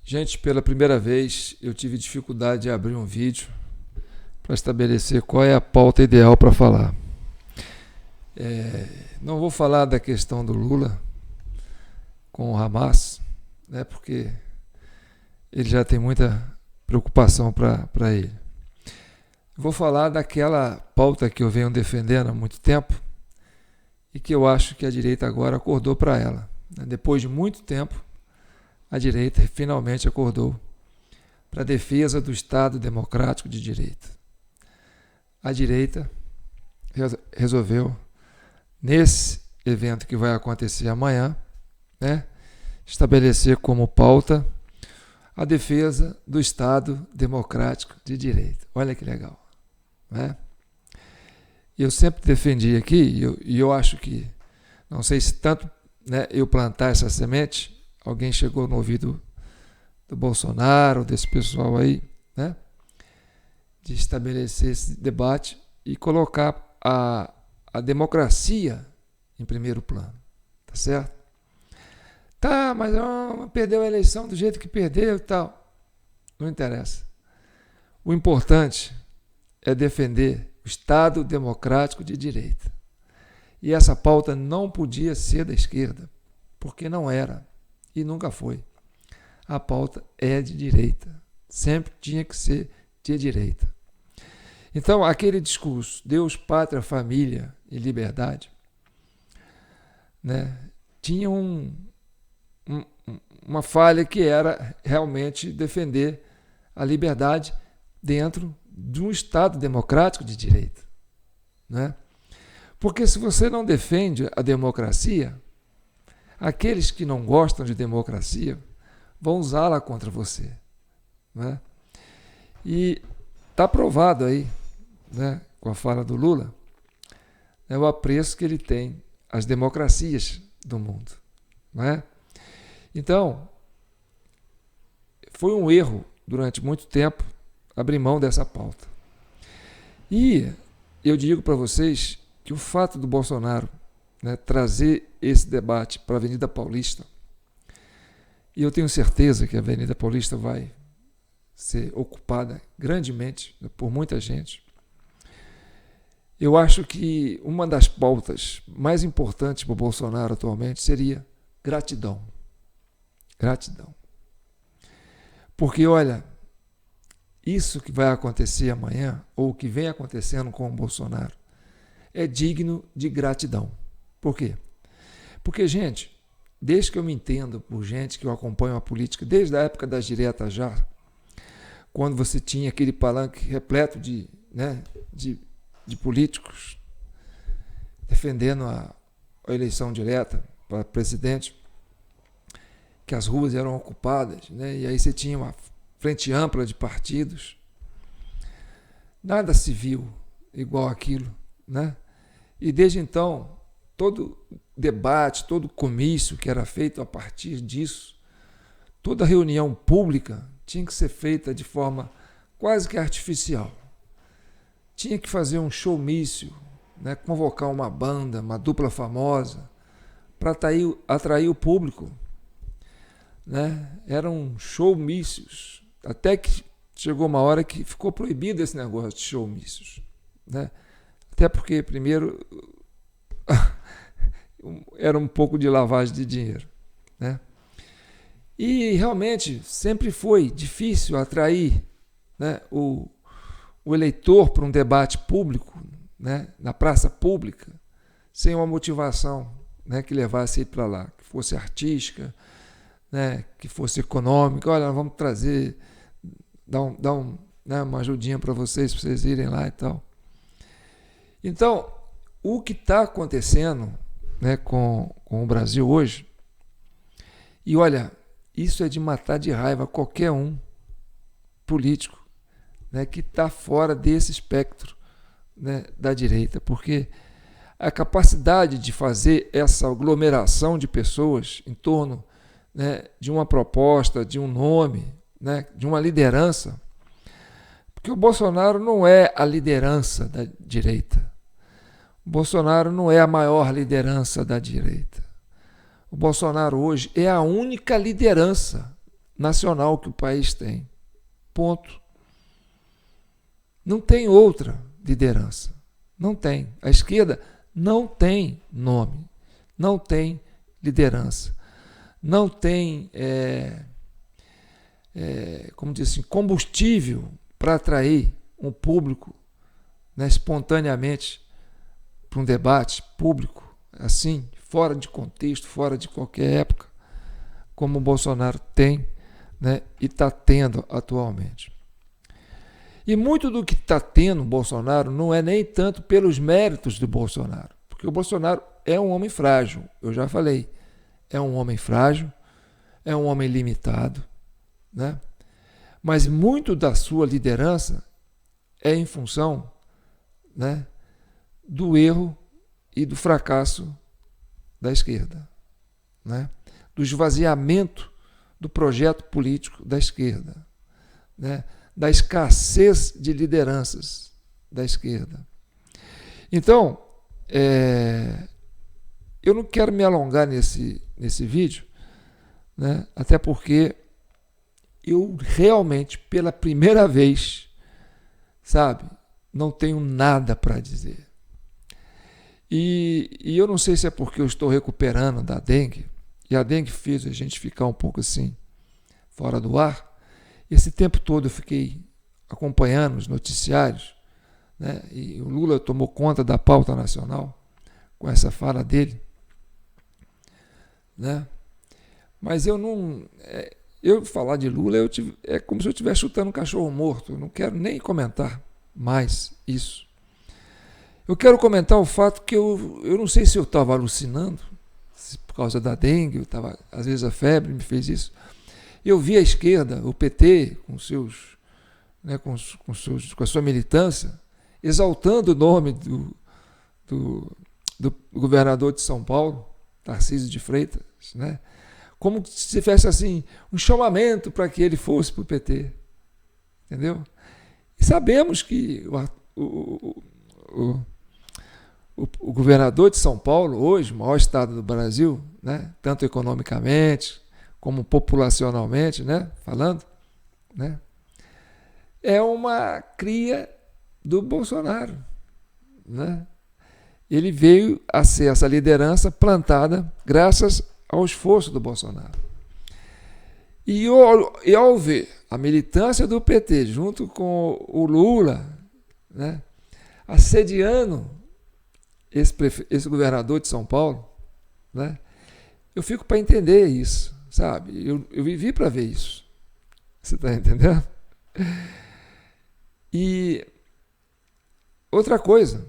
Gente, pela primeira vez eu tive dificuldade de abrir um vídeo para estabelecer qual é a pauta ideal para falar. Não vou falar da questão do Lula com o Hamas, né, porque ele já tem muita preocupação para ele. Vou falar daquela pauta que eu venho defendendo há muito tempo e que eu acho que a direita agora acordou para ela. Depois de muito tempo, a direita finalmente acordou para a defesa do Estado democrático de direito. A direita resolveu, nesse evento que vai acontecer amanhã, né, estabelecer como pauta a defesa do Estado democrático de direito. Olha que legal, né? Eu sempre defendi aqui, e eu acho que, não sei se tanto, né, eu plantar essa semente, alguém chegou no ouvido do Bolsonaro, desse pessoal aí, né, de estabelecer esse debate e colocar a democracia em primeiro plano, tá certo? Tá, mas perdeu a eleição do jeito que perdeu e tal. Não interessa. O importante é defender o Estado democrático de direito. E essa pauta não podia ser da esquerda, porque não era e nunca foi. A pauta é de direita. Sempre tinha que ser de direita. Então, aquele discurso, Deus, pátria, família e liberdade, né, tinha uma falha que era realmente defender a liberdade dentro de um Estado democrático de direito, né? Porque se você não defende a democracia, aqueles que não gostam de democracia vão usá-la contra você, né? E está provado aí, né, com a fala do Lula, né, o apreço que ele tem às democracias do mundo, né? Então, foi um erro durante muito tempo abrir mão dessa pauta. E eu digo para vocês que o fato do Bolsonaro, né, trazer esse debate para a Avenida Paulista, e eu tenho certeza que a Avenida Paulista vai ser ocupada grandemente por muita gente, eu acho que uma das pautas mais importantes para o Bolsonaro atualmente seria gratidão. Gratidão. Porque, olha, isso que vai acontecer amanhã, ou o que vem acontecendo com o Bolsonaro, é digno de gratidão. Por quê? Porque, gente, desde que eu me entendo por gente que eu acompanho a política, desde a época das diretas já, quando você tinha aquele palanque repleto de políticos defendendo a eleição direta para presidente, que as ruas eram ocupadas, né? E aí você tinha uma frente ampla de partidos. Nada se viu igual aquilo, né? E desde então, todo debate, todo comício que era feito a partir disso, toda reunião pública tinha que ser feita de forma quase que artificial. Tinha que fazer um showmício, né? Convocar uma banda, uma dupla famosa, para atrair o público, né? Eram showmícios, até que chegou uma hora que ficou proibido esse negócio de showmícios, né? Até porque, primeiro, era um pouco de lavagem de dinheiro, né? E realmente sempre foi difícil atrair, né, o eleitor para um debate público, né, na praça pública, sem uma motivação, né, que levasse ele para lá, que fosse artística, né, que fosse econômica. Olha, nós vamos trazer, né, uma ajudinha para vocês irem lá e tal. Então, o que está acontecendo, né, com o Brasil hoje, e olha, isso é de matar de raiva qualquer um político, né, que está fora desse espectro, né, da direita, porque a capacidade de fazer essa aglomeração de pessoas em torno, né, de uma proposta, de um nome, né, de uma liderança, porque o Bolsonaro não é a liderança da direita. O Bolsonaro não é a maior liderança da direita. O Bolsonaro hoje é a única liderança nacional que o país tem. Ponto. Não tem outra liderança. Não tem. A esquerda não tem nome, não tem liderança, não tem, como diz assim, combustível para atrair um público, né, espontaneamente para um debate público, assim, fora de contexto, fora de qualquer época, como o Bolsonaro tem, né, e está tendo atualmente. E muito do que está tendo o Bolsonaro não é nem tanto pelos méritos do Bolsonaro, porque o Bolsonaro é um homem frágil, eu já falei, é um homem frágil, é um homem limitado, né? Mas muito da sua liderança é em função, né, do erro e do fracasso da esquerda, né? Do esvaziamento do projeto político da esquerda, né? Da escassez de lideranças da esquerda. Então, eu não quero me alongar nesse vídeo, né? Até porque eu realmente, pela primeira vez, sabe, não tenho nada para dizer. E eu não sei se é porque eu estou recuperando da dengue, e a dengue fez a gente ficar um pouco assim, fora do ar. Esse tempo todo eu fiquei acompanhando os noticiários, né? E o Lula tomou conta da pauta nacional com essa fala dele, né? Mas eu não... eu falar de Lula é como se eu estivesse chutando um cachorro morto. Eu não quero nem comentar mais isso. Eu quero comentar o fato que eu não sei se eu estava alucinando, por causa da dengue, às vezes a febre me fez isso. Eu vi a esquerda, o PT, com seus, né, com a sua militância, exaltando o nome do governador de São Paulo, Tarcísio de Freitas, né, como se tivesse assim, um chamamento para que ele fosse para o PT. Entendeu? E sabemos que o governador de São Paulo, hoje, o maior estado do Brasil, né, tanto economicamente como populacionalmente, né, falando, né, é uma cria do Bolsonaro, né? Ele veio a ser essa liderança plantada graças ao esforço do Bolsonaro. E ao ver a militância do PT junto com o Lula, né, assediando esse governador de São Paulo, né, eu fico para entender isso. Sabe, eu vivi para ver isso. Você está entendendo? E outra coisa,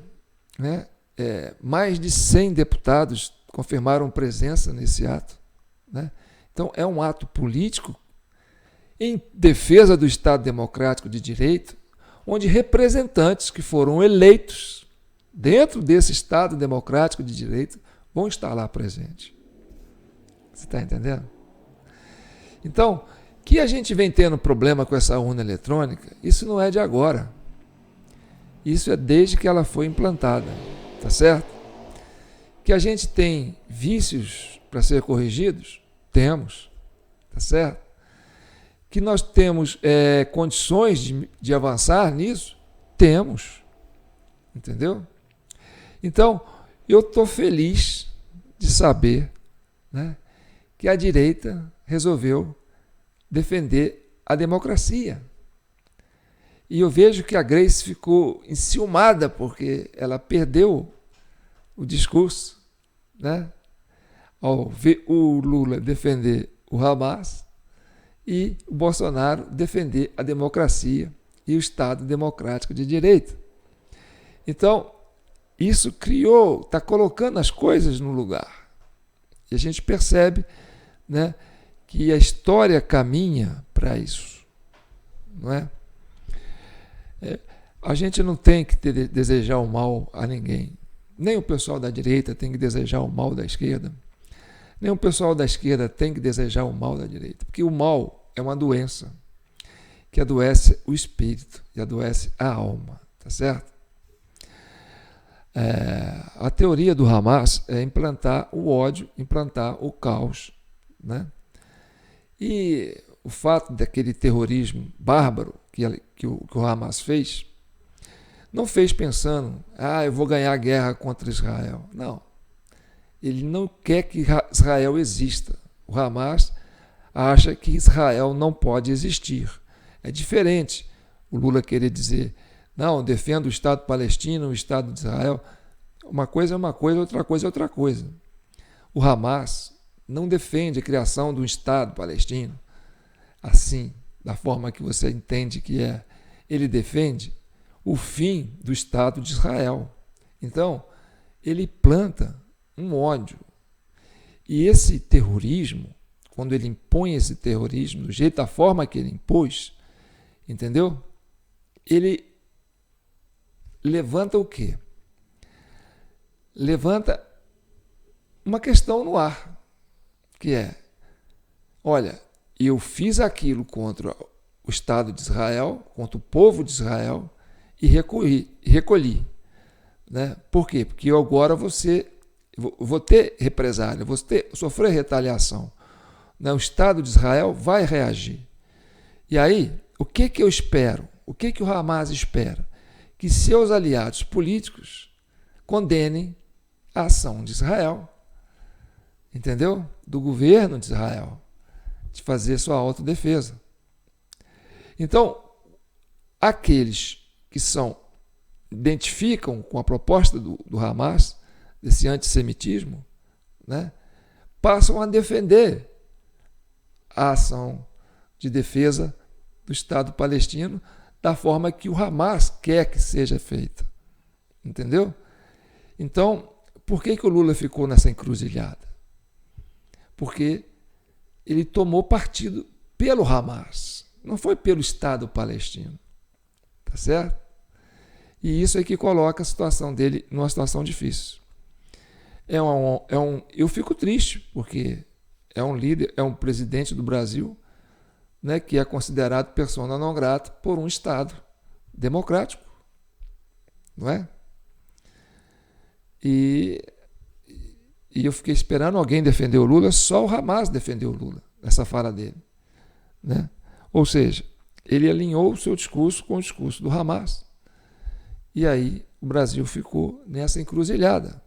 né? Mais de 100 deputados confirmaram presença nesse ato, né? Então, é um ato político em defesa do Estado Democrático de Direito, onde representantes que foram eleitos dentro desse Estado Democrático de Direito vão estar lá presentes. Você está entendendo? Então, que a gente vem tendo problema com essa urna eletrônica, isso não é de agora. Isso é desde que ela foi implantada, tá certo? Que a gente tem vícios para ser corrigidos? Temos, tá certo? Que nós temos condições de avançar nisso? Temos, entendeu? Então, eu estou feliz de saber, né, que a direita resolveu defender a democracia. E eu vejo que a Grace ficou enciumada porque ela perdeu o discurso, né, ao ver o Lula defender o Hamas e o Bolsonaro defender a democracia e o Estado Democrático de Direito. Então, isso está colocando as coisas no lugar. E a gente percebe, né, que a história caminha para isso, não é? A gente não tem que desejar o mal a ninguém. Nem o pessoal da direita tem que desejar o mal da esquerda. Nem o pessoal da esquerda tem que desejar o mal da direita. Porque o mal é uma doença que adoece o espírito e adoece a alma. Tá certo? A teoria do Hamas é implantar o ódio, implantar o caos, né? E o fato daquele terrorismo bárbaro que o Hamas fez, não fez pensando, eu vou ganhar a guerra contra Israel. Não. Ele não quer que Israel exista. O Hamas acha que Israel não pode existir. É diferente o Lula querer dizer, não, defendo o Estado palestino, o Estado de Israel. Uma coisa é uma coisa, outra coisa é outra coisa. O Hamas não defende a criação de um Estado palestino assim, da forma que você entende que é. Ele defende o fim do Estado de Israel. Então, ele planta um ódio. E esse terrorismo, quando ele impõe esse terrorismo, do jeito, da forma que ele impôs, entendeu? Ele levanta o quê? Levanta uma questão no ar, que é, olha, eu fiz aquilo contra o Estado de Israel, contra o povo de Israel, e recolhi. Né? Por quê? Porque eu agora vou ter represália, sofrer retaliação. Né? O Estado de Israel vai reagir. E aí, o que eu espero? O que o Hamas espera? Que seus aliados políticos condenem a ação de Israel. Entendeu? Do governo de Israel, de fazer sua autodefesa. Então, aqueles que identificam com a proposta do Hamas, desse antissemitismo, né, passam a defender a ação de defesa do Estado palestino da forma que o Hamas quer que seja feita. Entendeu? Então, por que o Lula ficou nessa encruzilhada? Porque ele tomou partido pelo Hamas, não foi pelo Estado palestino. Tá certo? E isso é que coloca a situação dele numa situação difícil. Eu fico triste, porque é um líder, é um presidente do Brasil, né, que é considerado persona non grata por um Estado democrático. Não é? E eu fiquei esperando alguém defender o Lula, só o Hamas defendeu o Lula, nessa fala dele. Né? Ou seja, ele alinhou o seu discurso com o discurso do Hamas. E aí o Brasil ficou nessa encruzilhada.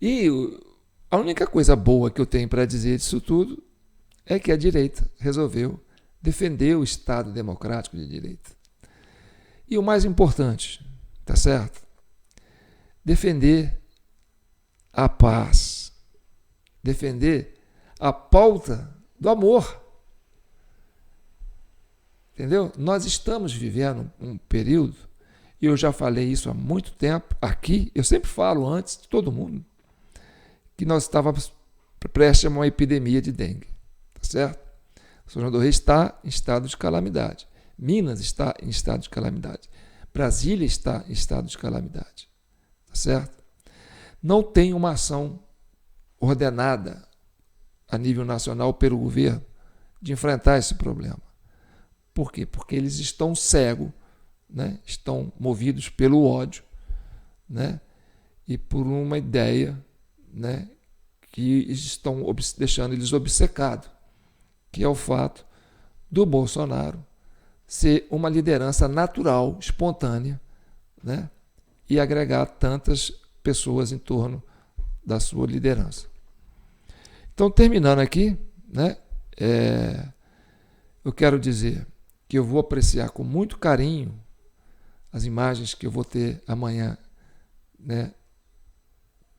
E a única coisa boa que eu tenho para dizer disso tudo é que a direita resolveu defender o Estado democrático de direita. E o mais importante, tá certo? Defender a paz, defender a pauta do amor. Entendeu? Nós estamos vivendo um período, e eu já falei isso há muito tempo aqui, eu sempre falo antes de todo mundo, que nós estávamos prestes a uma epidemia de dengue. Tá certo? São João do Rei está em estado de calamidade. Minas está em estado de calamidade. Brasília está em estado de calamidade. Tá certo? Não tem uma ação ordenada a nível nacional pelo governo de enfrentar esse problema. Por quê? Porque eles estão cegos, né? Estão movidos pelo ódio, né? E por uma ideia, né, que estão deixando eles obcecados, que é o fato do Bolsonaro ser uma liderança natural, espontânea, né, e agregar tantas pessoas em torno da sua liderança. Então, terminando aqui, né, eu quero dizer que eu vou apreciar com muito carinho as imagens que eu vou ter amanhã, né,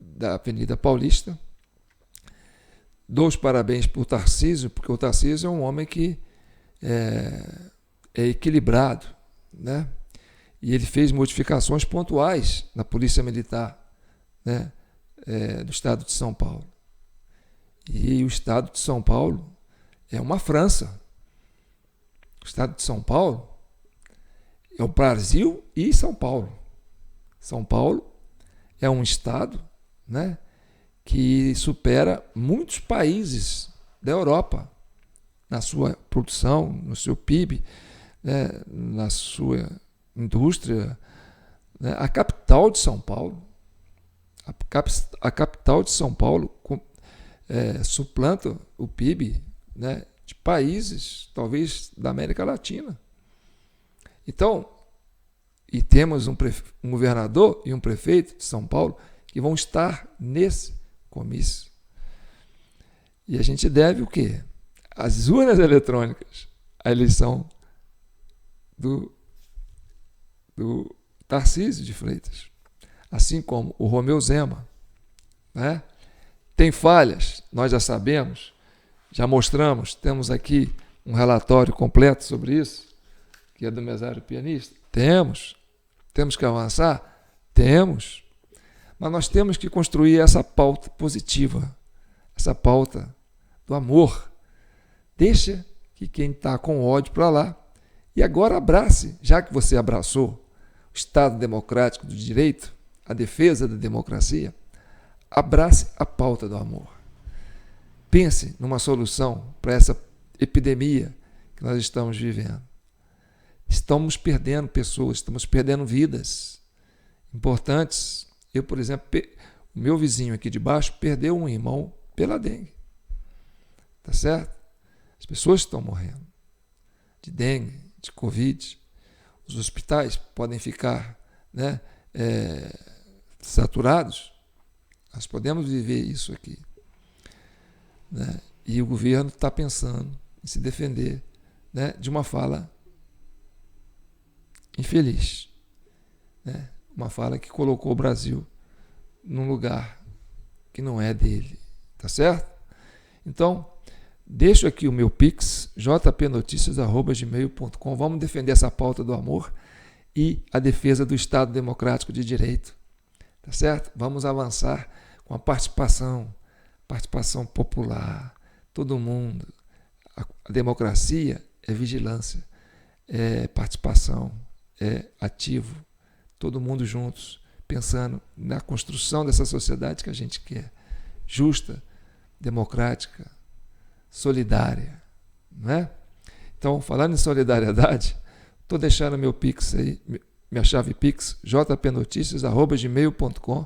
da Avenida Paulista. Dou os parabéns para o Tarcísio, porque o Tarcísio é um homem que é equilibrado, né? E ele fez modificações pontuais na Polícia Militar, né, do Estado de São Paulo. E o Estado de São Paulo é uma França. O Estado de São Paulo é o Brasil e São Paulo. São Paulo é um estado, né, que supera muitos países da Europa na sua produção, no seu PIB, né, na sua indústria. Né, a capital de São Paulo, a capital de São Paulo suplanta o PIB, né, de países, talvez da América Latina. Então, e temos um governador e um prefeito de São Paulo que vão estar nesse comício. E a gente deve o quê? As urnas eletrônicas, a eleição do Tarcísio de Freitas, assim como o Romeu Zema, né? Tem falhas, nós já sabemos, já mostramos, temos aqui um relatório completo sobre isso, que é do mesário pianista. Temos que avançar? Temos, mas nós temos que construir essa pauta positiva, essa pauta do amor. Deixa que quem está com ódio para lá, e agora abrace, já que você abraçou o Estado Democrático do Direito, a defesa da democracia, abrace a pauta do amor. Pense numa solução para essa epidemia que nós estamos vivendo. Estamos perdendo pessoas, estamos perdendo vidas importantes. Eu, por exemplo, o meu vizinho aqui de baixo perdeu um irmão pela dengue. Tá certo? As pessoas estão morrendo de dengue, de Covid. Os hospitais podem ficar, né, saturados. Nós podemos viver isso aqui, né? E o governo está pensando em se defender, né, de uma fala infeliz, né? Uma fala que colocou o Brasil num lugar que não é dele, tá certo? Então, deixo aqui o meu Pix, jpnoticias@gmail.com. Vamos defender essa pauta do amor e a defesa do Estado Democrático de Direito, tá certo? Vamos avançar com a participação popular, todo mundo. A democracia é vigilância, é participação, é ativo, todo mundo juntos, pensando na construção dessa sociedade que a gente quer, justa, democrática, solidária, né? Então, falando em solidariedade, estou deixando meu Pix aí, minha chave Pix, jpnoticias@gmail.com,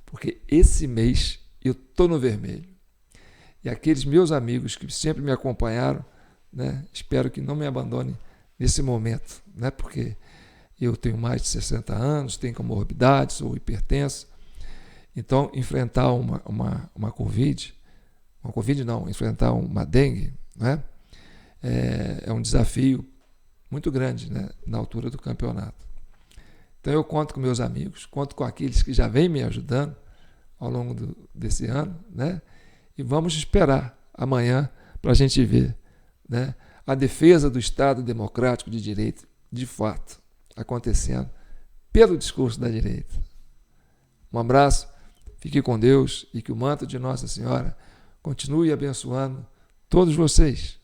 porque esse mês eu estou no vermelho. E aqueles meus amigos que sempre me acompanharam, né, espero que não me abandonem nesse momento, né, porque eu tenho mais de 60 anos, tenho comorbidades, sou hipertenso. Então, enfrentar uma Covid, enfrentar uma dengue, né, é um desafio muito grande, né, na altura do campeonato. Então, eu conto com meus amigos, conto com aqueles que já vêm me ajudando ao longo desse ano, né, e vamos esperar amanhã para a gente ver, né, a defesa do Estado Democrático de Direito, de fato, acontecendo pelo discurso da direita. Um abraço, fique com Deus e que o manto de Nossa Senhora continue abençoando todos vocês.